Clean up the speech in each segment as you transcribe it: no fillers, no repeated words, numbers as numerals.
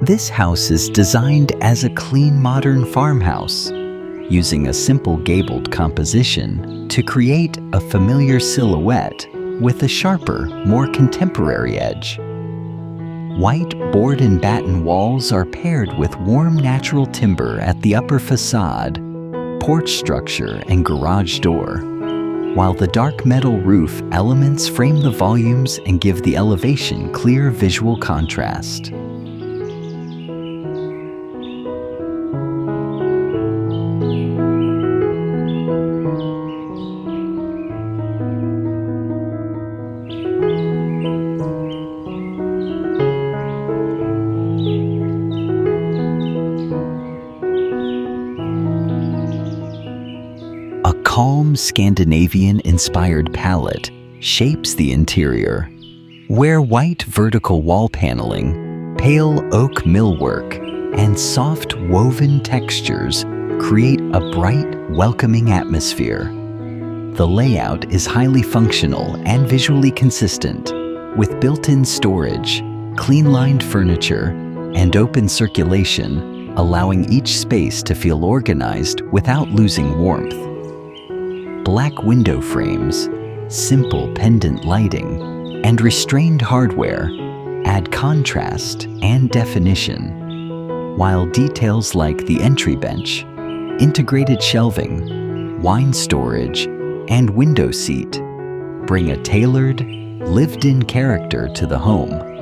This house is designed as a clean modern farmhouse, using a simple gabled composition to create a familiar silhouette with a sharper, more contemporary edge. White board and batten walls are paired with warm natural timber at the upper facade, porch structure, and garage door, while the dark metal roof elements frame the volumes and give the elevation clear visual contrast. A calm Scandinavian-inspired palette shapes the interior, where white vertical wall paneling, pale oak millwork, and soft woven textures create a bright, welcoming atmosphere. The layout is highly functional and visually consistent, with built-in storage, clean-lined furniture, and open circulation, allowing each space to feel organized without losing warmth. Black window frames, simple pendant lighting, and restrained hardware add contrast and definition, while details like the entry bench, integrated shelving, wine storage, and window seat bring a tailored, lived-in character to the home.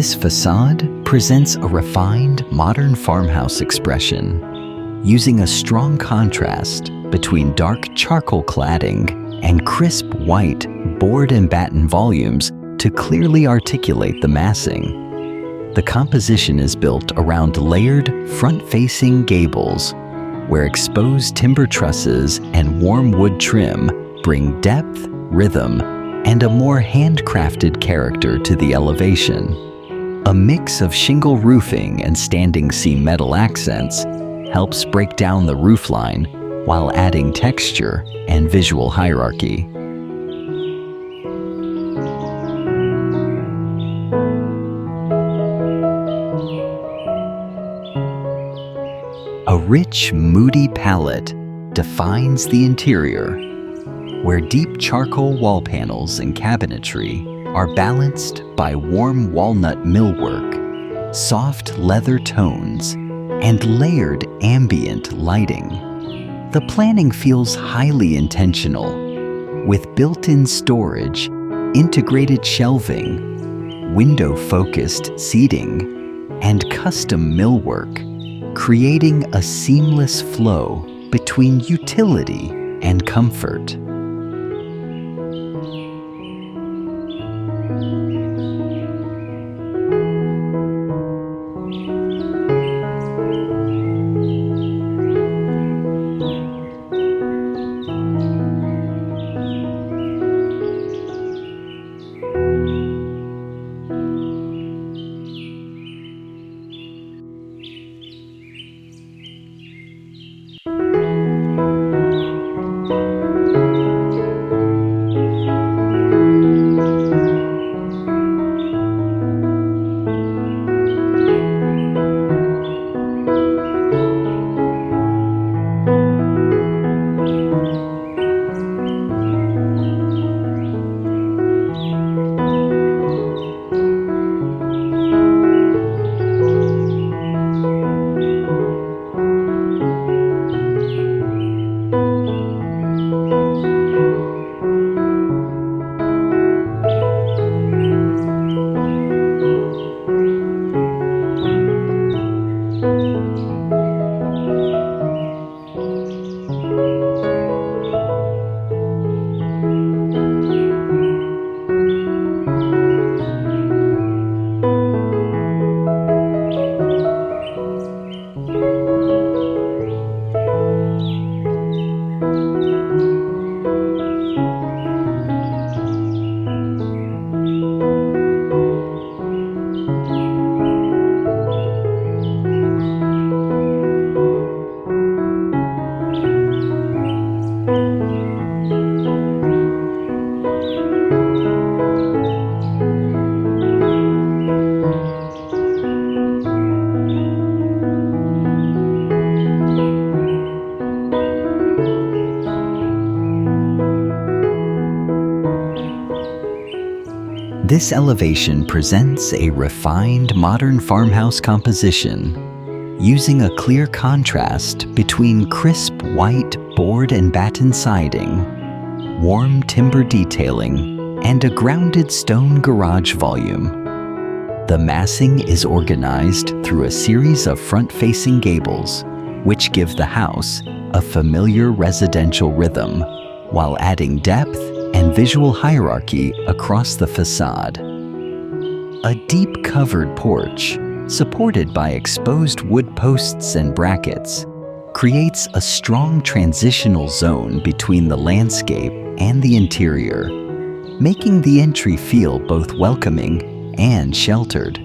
This facade presents a refined, modern farmhouse expression, using a strong contrast between dark charcoal cladding and crisp white board and batten volumes to clearly articulate the massing. The composition is built around layered, front-facing gables, where exposed timber trusses and warm wood trim bring depth, rhythm, and a more handcrafted character to the elevation. A mix of shingle roofing and standing seam metal accents helps break down the roofline while adding texture and visual hierarchy. A rich, moody palette defines the interior, where deep charcoal wall panels and cabinetry are balanced by warm walnut millwork, soft leather tones, and layered ambient lighting. The planning feels highly intentional, with built-in storage, integrated shelving, window-focused seating, and custom millwork, creating a seamless flow between utility and comfort. This elevation presents a refined modern farmhouse composition, using a clear contrast between crisp white board and batten siding, warm timber detailing, and a grounded stone garage volume. The massing is organized through a series of front-facing gables, which give the house a familiar residential rhythm, while adding depth and visual hierarchy across the facade. A deep covered porch, supported by exposed wood posts and brackets, creates a strong transitional zone between the landscape and the interior, making the entry feel both welcoming and sheltered.